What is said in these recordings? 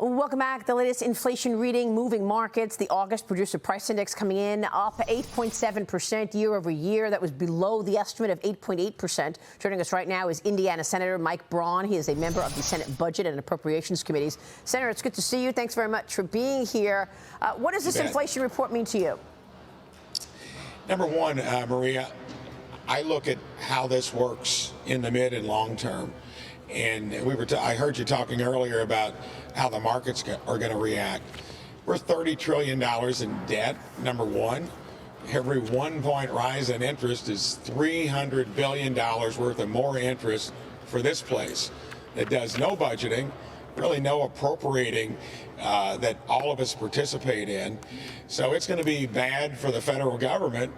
Welcome back. The latest inflation reading moving markets. The August producer price index coming in up 8.7% year over year. That was below the estimate of 8.8%. Joining us right now is Indiana Senator Mike Braun. He is a member of the Senate Budget and Appropriations Committees. Senator, it's good to see you. Thanks very much for being here. What does this inflation report mean to you? Number one, Maria, I look at how this works in the mid and long term. And I heard you talking earlier about how the markets are going to react. We're $30 trillion in debt, number one. Every 1 point rise in interest is $300 billion worth of more interest for this place that does no budgeting, really no appropriating that all of us participate in. So it's going to be bad for the federal government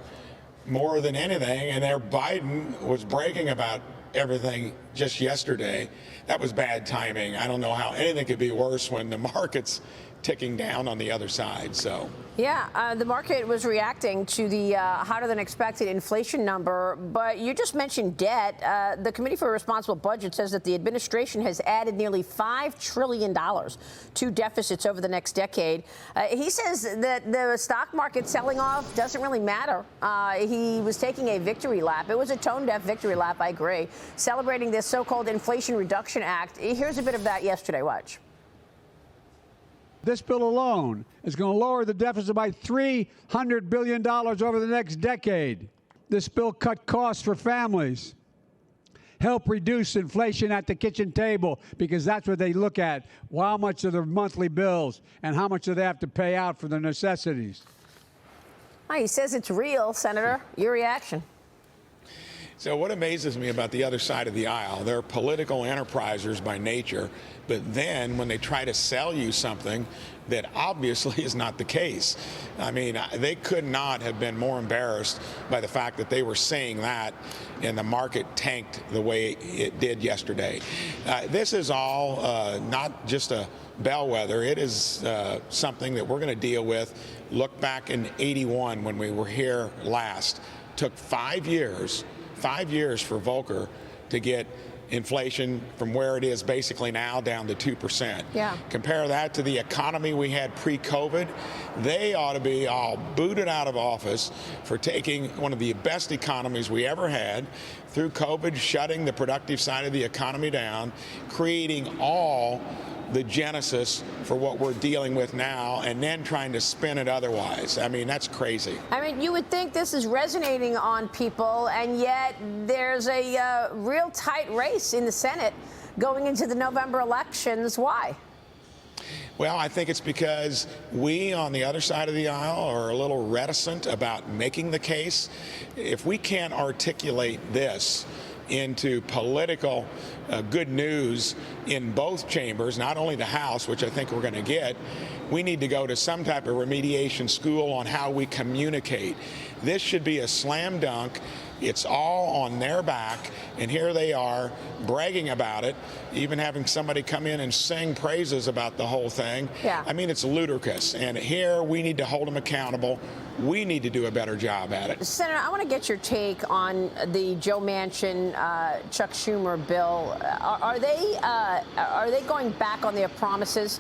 more than anything. And there Biden was bragging about everything just yesterday. That was bad timing. I don't know how anything could be worse when the market's ticking down on the other side. So yeah, the market was reacting to the hotter than expected inflation number. But you just mentioned debt. The Committee for a Responsible Budget says that the administration has added nearly $5 trillion to deficits over the next decade. He says that the stock market selling off doesn't really matter. He was taking a victory lap. It was a tone-deaf victory lap, I agree, celebrating this so-called Inflation Reduction Act. Here's a bit of that yesterday. Watch. This bill alone is going to lower the deficit by $300 billion over the next decade. This bill cut costs for families, help reduce inflation at the kitchen table, because that's what they look at, how much of their monthly bills and how much do they have to pay out for their necessities. He says it's real, Senator. Your reaction? So what amazes me about the other side of the aisle, they're political enterprisers by nature, but then when they try to sell you something that obviously is not the case, I mean, they could not have been more embarrassed by the fact that they were saying that and the market tanked the way it did yesterday. This is all not just a bellwether. It is something that we're going to deal with. Look back in '81 when we were here last. Took 5 years for Volcker to get inflation from where it is basically now down to 2%. Yeah. Compare that to the economy we had pre-COVID. They ought to be all booted out of office for taking one of the best economies we ever had through COVID, shutting the productive side of the economy down, creating all the genesis for what we're dealing with now, and then trying to spin it otherwise. I mean, that's crazy. I mean, you would think this is resonating on people, and yet there's a real tight race in the Senate going into the November elections. Why? Well, I think it's because we on the other side of the aisle are a little reticent about making the case. If we can't articulate this into political good news in both chambers, not only the House, which I think we're going to get, we need to go to some type of remediation school on how we communicate. This should be a slam dunk. It's all on their back, and here they are bragging about it, even having somebody come in and sing praises about the whole thing. Yeah. I mean, it's ludicrous, and here we need to hold them accountable. We need to do a better job at it. Senator, I want to get your take on the Joe Manchin, Chuck Schumer bill. Are they going back on their promises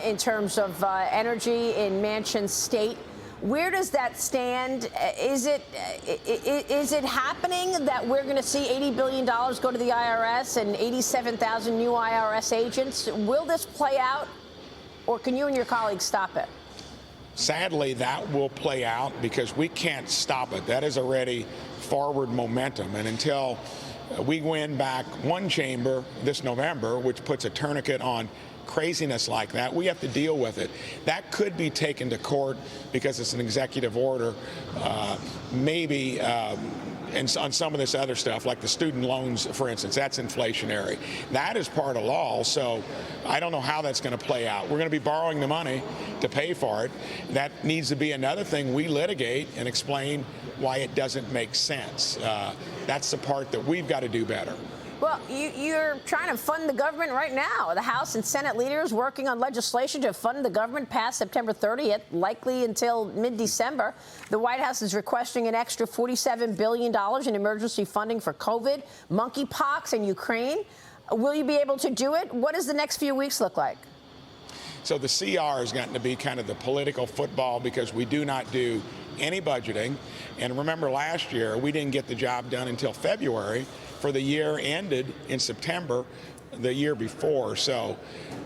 in terms of energy in Manchin's state? Where does that stand? Is it happening that we're going to see $80 billion go to the IRS and 87,000 new IRS agents? Will this play out, or can you and your colleagues stop it? Sadly, that will play out because we can't stop it. That is already forward momentum. And until we win back one chamber this November, which puts a tourniquet on craziness like that, we have to deal with it. That could be taken to court because it's an executive order, maybe, and on some of this other stuff, like the student loans, for instance, that's inflationary. That is part of law, so I don't know how that's going to play out. We're going to be borrowing the money to pay for it. That needs to be another thing we litigate and explain why it doesn't make sense. That's the part that we've got to do better. Well, you're trying to fund the government right now. The House and Senate leaders working on legislation to fund the government past September 30th, likely until mid-December. The White House is requesting an extra $47 billion in emergency funding for COVID, monkeypox, and Ukraine. Will you be able to do it? What does the next few weeks look like? So the CR has gotten to be kind of the political football because we do not do any budgeting. And remember last year, we didn't get the job done until February for the year ended in September the year before. So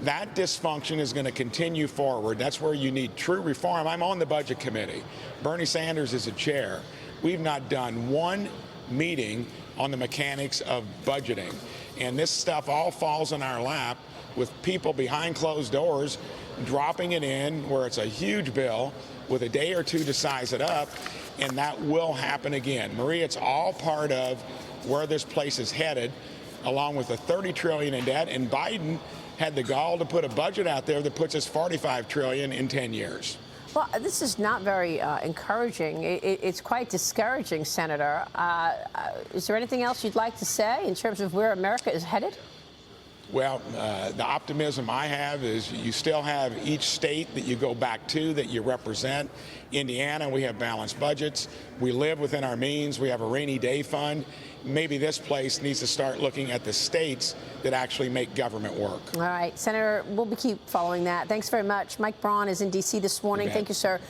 that dysfunction is going to continue forward. That's where you need true reform. I'm on the budget committee. Bernie Sanders is a chair. We've not done one meeting on the mechanics of budgeting. And this stuff all falls in our lap with people behind closed doors dropping it in where it's a huge bill with a day or two to size it up, and that will happen again. Maria, it's all part of where this place is headed, along with the $30 trillion in debt, and Biden had the gall to put a budget out there that puts us $45 trillion in 10 years. Well, this is not very encouraging. It's quite discouraging, Senator. Is there anything else you'd like to say in terms of where America is headed? Well, the optimism I have is you still have each state that you go back to that you represent. Indiana, we have balanced budgets. We live within our means. We have a rainy day fund. Maybe this place needs to start looking at the states that actually make government work. All right, Senator, we'll keep following that. Thanks very much. Mike Braun is in D.C. this morning. Thank you, sir.